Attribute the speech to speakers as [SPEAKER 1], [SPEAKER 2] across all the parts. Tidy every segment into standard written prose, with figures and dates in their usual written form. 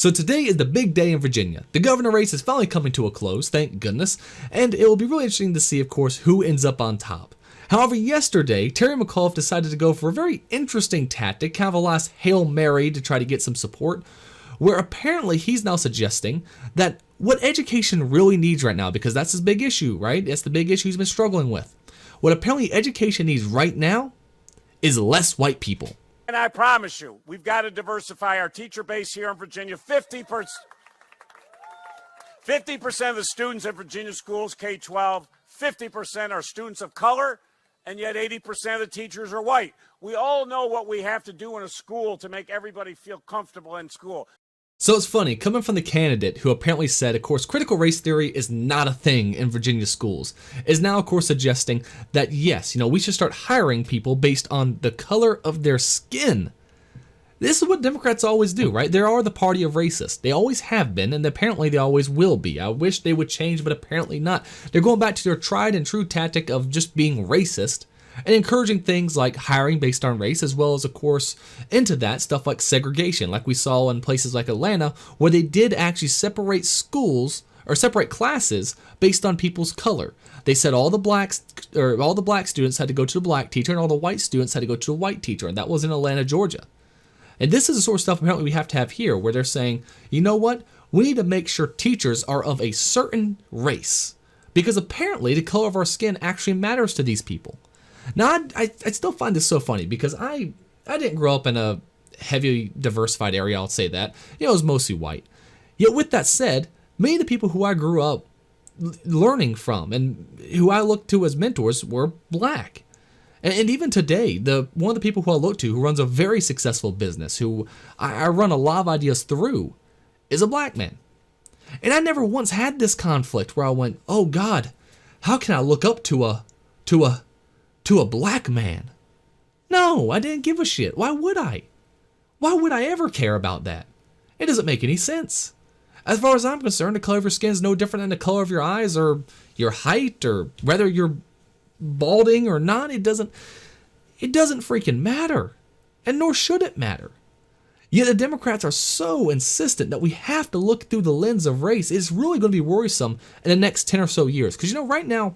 [SPEAKER 1] So today is the big day in Virginia. The governor race is finally coming to a close, thank goodness, and it will be really interesting to see, of course, who ends up on top. However, yesterday, Terry McAuliffe decided to go for a very interesting tactic, kind of a last Hail Mary to try to get some support, where apparently he's now suggesting that what education really needs right now, because that's his big issue, right? That's the big issue he's been struggling with. What apparently education needs right now is less white people.
[SPEAKER 2] And I promise you, we've got to diversify our teacher base here in Virginia. 50% of the students in Virginia schools, K-12, 50% are students of color, and yet 80% of the teachers are white. We all know what we have to do in a school to make everybody feel comfortable in school.
[SPEAKER 1] So it's funny, coming from the candidate who apparently said, of course, critical race theory is not a thing in Virginia schools, is now, of course, suggesting that, yes, we should start hiring people based on the color of their skin. This is what Democrats always do, right? They are the party of racists. They always have been, and apparently they always will be. I wish they would change, but apparently not. They're going back to their tried and true tactic of just being racist and encouraging things like hiring based on race, as well as, of course, into that stuff like segregation, like we saw in places like Atlanta, where they did actually separate schools or separate classes based on people's color. They said all the black students had to go to the black teacher, and all the white students had to go to the white teacher, and that was in Atlanta, Georgia. And this is the sort of stuff apparently we have to have here, where they're saying, you know what, we need to make sure teachers are of a certain race, because apparently the color of our skin actually matters to these people. Now, I still find this so funny because I didn't grow up in a heavily diversified area, I'll say that. It was mostly white. Yet with that said, many of the people who I grew up learning from and who I looked to as mentors were black. And even today, one of the people who I look to who runs a very successful business, who I run a lot of ideas through, is a black man. And I never once had this conflict where I went, oh God, how can I look up to a black man? No, I didn't give a shit. Why would I? Why would I ever care about that? It doesn't make any sense. As far as I'm concerned, the color of your skin is no different than the color of your eyes or your height or whether you're balding or not. It doesn't freaking matter. And nor should it matter. Yet the Democrats are so insistent that we have to look through the lens of race. It's really going to be worrisome in the next 10 or so years. Because right now,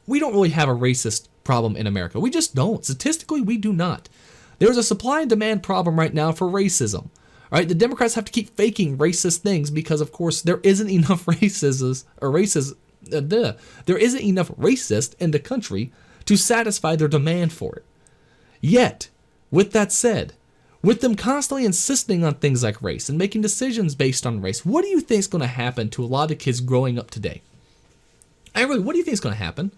[SPEAKER 1] we don't really have a racist problem in America. We just don't. Statistically, we do not. There's a supply and demand problem right now for racism. All right, the Democrats have to keep faking racist things because, of course, there isn't enough there isn't enough racists in the country to satisfy their demand for it. Yet, with that said, with them constantly insisting on things like race and making decisions based on race, what do you think is going to happen to a lot of the kids growing up today? What do you think is going to happen?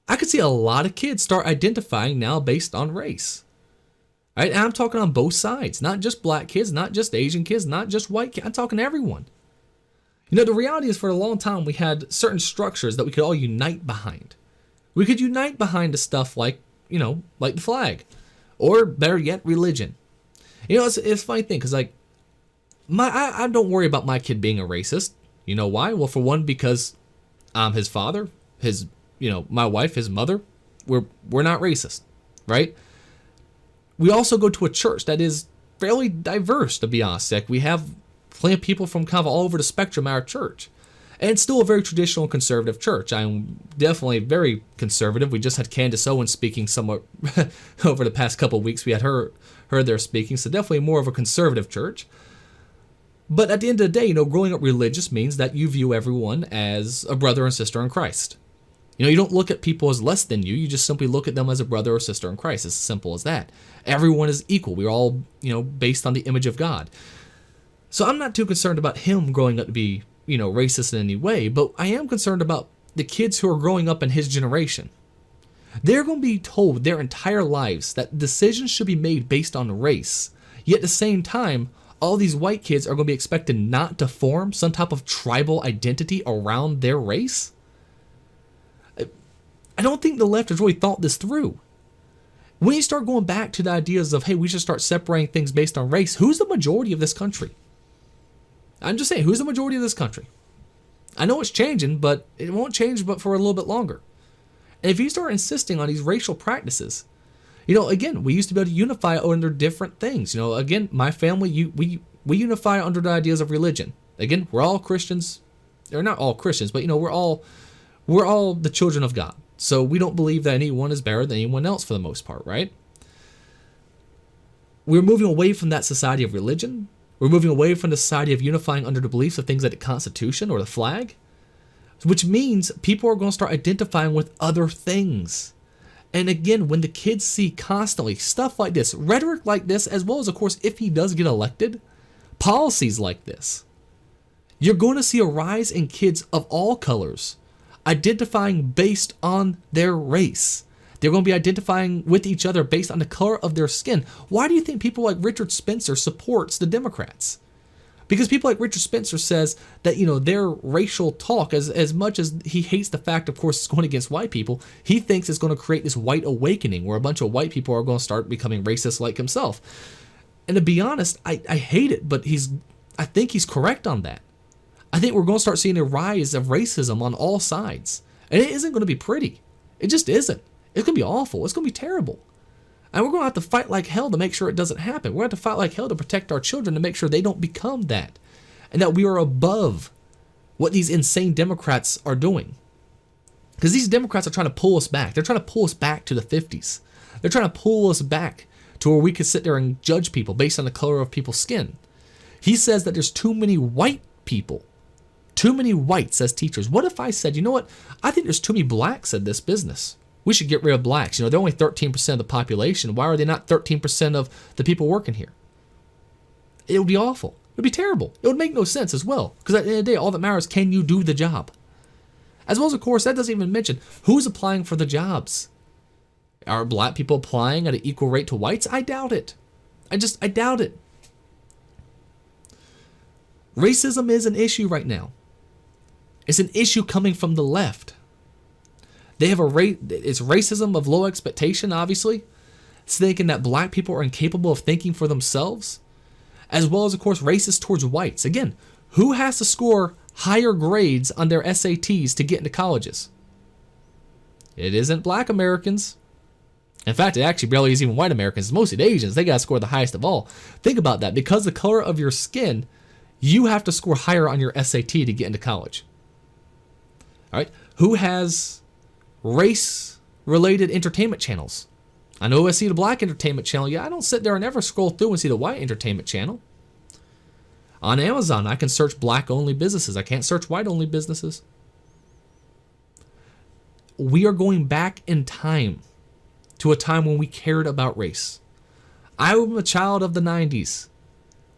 [SPEAKER 1] I could see a lot of kids start identifying now based on race. Right? And I'm talking on both sides, not just black kids, not just Asian kids, not just white kids. I'm talking everyone. The reality is for a long time we had certain structures that we could all unite behind. We could unite behind the stuff like the flag, or better yet, religion. It's a funny thing because I don't worry about my kid being a racist. You know why? Well, for one, because I'm his father, my wife, his mother, we're not racist, right? We also go to a church that is fairly diverse, to be honest. Like, we have plenty of people from kind of all over the spectrum at our church. And it's still a very traditional conservative church. I'm definitely very conservative. We just had Candace Owens speaking somewhat over the past couple of weeks. We had her there speaking, so definitely more of a conservative church. But at the end of the day, growing up religious means that you view everyone as a brother and sister in Christ. You don't look at people as less than you. You just simply look at them as a brother or sister in Christ. It's as simple as that. Everyone is equal. We're all, based on the image of God. So I'm not too concerned about him growing up to be, racist in any way, but I am concerned about the kids who are growing up in his generation. They're going to be told their entire lives that decisions should be made based on race. Yet at the same time, all these white kids are going to be expected not to form some type of tribal identity around their race. I don't think the left has really thought this through. When you start going back to the ideas of, hey, we should start separating things based on race, who's the majority of this country? I'm just saying, who's the majority of this country? I know it's changing, but it won't change but for a little bit longer. And if you start insisting on these racial practices, again, we used to be able to unify under different things. Again, my family, We unify under the ideas of religion. Again, we're all Christians. Or not all Christians, but we're all the children of God. So we don't believe that anyone is better than anyone else for the most part, right? We're moving away from that society of religion. We're moving away from the society of unifying under the beliefs of things like the Constitution or the flag, which means people are going to start identifying with other things. And again, when the kids see constantly stuff like this, rhetoric like this, as well as, of course, if he does get elected, policies like this, you're going to see a rise in kids of all colors identifying based on their race. They're going to be identifying with each other based on the color of their skin. Why do you think people like Richard Spencer supports the Democrats? Because people like Richard Spencer says that, their racial talk, as much as he hates the fact, of course, it's going against white people, he thinks it's going to create this white awakening where a bunch of white people are going to start becoming racist like himself. And to be honest, I hate it, but I think he's correct on that. I think we're going to start seeing a rise of racism on all sides. And it isn't going to be pretty. It just isn't. It's going to be awful. It's going to be terrible. And we're going to have to fight like hell to make sure it doesn't happen. We're going to have to fight like hell to protect our children to make sure they don't become that. And that we are above what these insane Democrats are doing. Because these Democrats are trying to pull us back. They're trying to pull us back to the 50s. They're trying to pull us back to where we could sit there and judge people based on the color of people's skin. He says that there's too many white people. Too many whites as teachers. What if I said, you know what? I think there's too many blacks in this business. We should get rid of blacks. They're only 13% of the population. Why are they not 13% of the people working here? It would be awful. It would be terrible. It would make no sense as well. Because at the end of the day, all that matters is, can you do the job? As well as, of course, that doesn't even mention who's applying for the jobs. Are black people applying at an equal rate to whites? I doubt it. I doubt it. Racism is an issue right now. It's an issue coming from the left. They have it's racism of low expectation, obviously. It's thinking that black people are incapable of thinking for themselves. As well as, of course, racist towards whites. Again, who has to score higher grades on their SATs to get into colleges? It isn't black Americans. In fact, it actually barely is even white Americans. It's mostly the Asians. They got to score the highest of all. Think about that. Because the color of your skin, you have to score higher on your SAT to get into college. All right. Who has race-related entertainment channels? I know I see the black entertainment channel. Yeah, I don't sit there and ever scroll through and see the white entertainment channel. On Amazon, I can search black-only businesses. I can't search white-only businesses. We are going back in time to a time when we cared about race. I am a child of the 90s.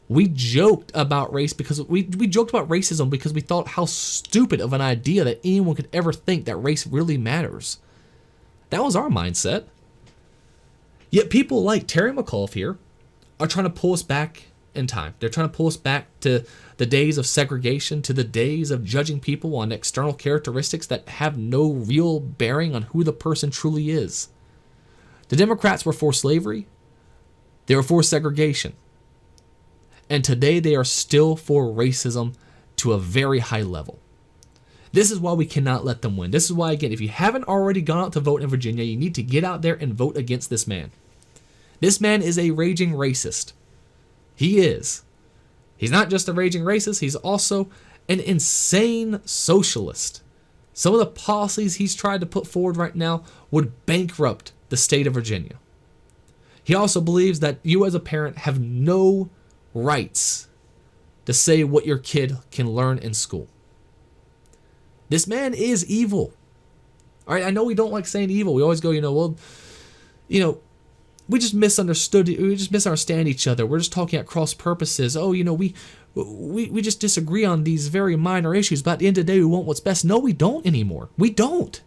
[SPEAKER 1] We joked about race because we joked about racism because we thought how stupid of an idea that anyone could ever think that race really matters. That was our mindset. Yet people like Terry McAuliffe here are trying to pull us back in time. They're trying to pull us back to the days of segregation, to the days of judging people on external characteristics that have no real bearing on who the person truly is. The Democrats were for slavery. They were for segregation. And today they are still for racism to a very high level. This is why we cannot let them win. This is why, again, if you haven't already gone out to vote in Virginia, you need to get out there and vote against this man. This man is a raging racist. He is. He's not just a raging racist, he's also an insane socialist. Some of the policies he's tried to put forward right now would bankrupt the state of Virginia. He also believes that you as a parent have no rights to say what your kid can learn in school. This man is evil. All right, I know we don't like saying evil. We always go, we just misunderstood. We just misunderstand each other. We're just talking at cross purposes. Oh, we just disagree on these very minor issues. But at the end of the day, we want what's best. No, we don't anymore. We don't.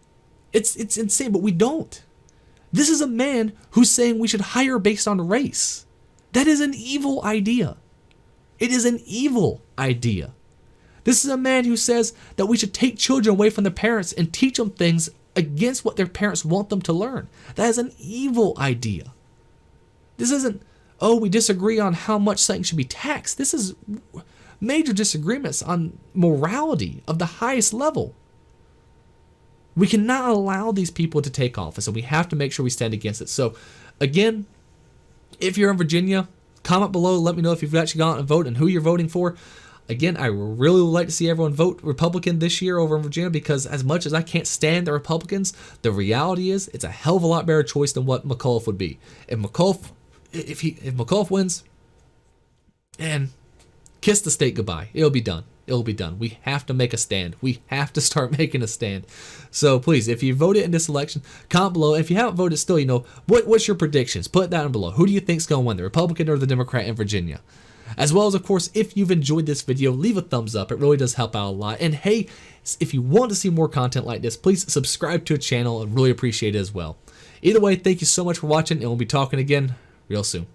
[SPEAKER 1] It's insane, but we don't. This is a man who's saying we should hire based on race. That is an evil idea. It is an evil idea. This is a man who says that we should take children away from their parents and teach them things against what their parents want them to learn. That is an evil idea. This isn't, we disagree on how much something should be taxed. This is major disagreements on morality of the highest level. We cannot allow these people to take office, and we have to make sure we stand against it. So, again, if you're in Virginia, Comment below, let me know if you've actually gone out and voted and who you're voting for. Again, I really would like to see everyone vote Republican this year over in Virginia, because as much as I can't stand the Republicans, the reality is it's a hell of a lot better choice than what McAuliffe would be. If McAuliffe wins, and kiss the state goodbye. It'll be done. It'll be done. We have to make a stand. We have to start making a stand. So please, if you voted in this election, comment below. If you haven't voted still, what's your predictions? Put it down below. Who do you think's going to win, the Republican or the Democrat in Virginia? As well as, of course, if you've enjoyed this video, leave a thumbs up. It really does help out a lot. And hey, if you want to see more content like this, please subscribe to the channel. I'd really appreciate it as well. Either way, thank you so much for watching, and we'll be talking again real soon.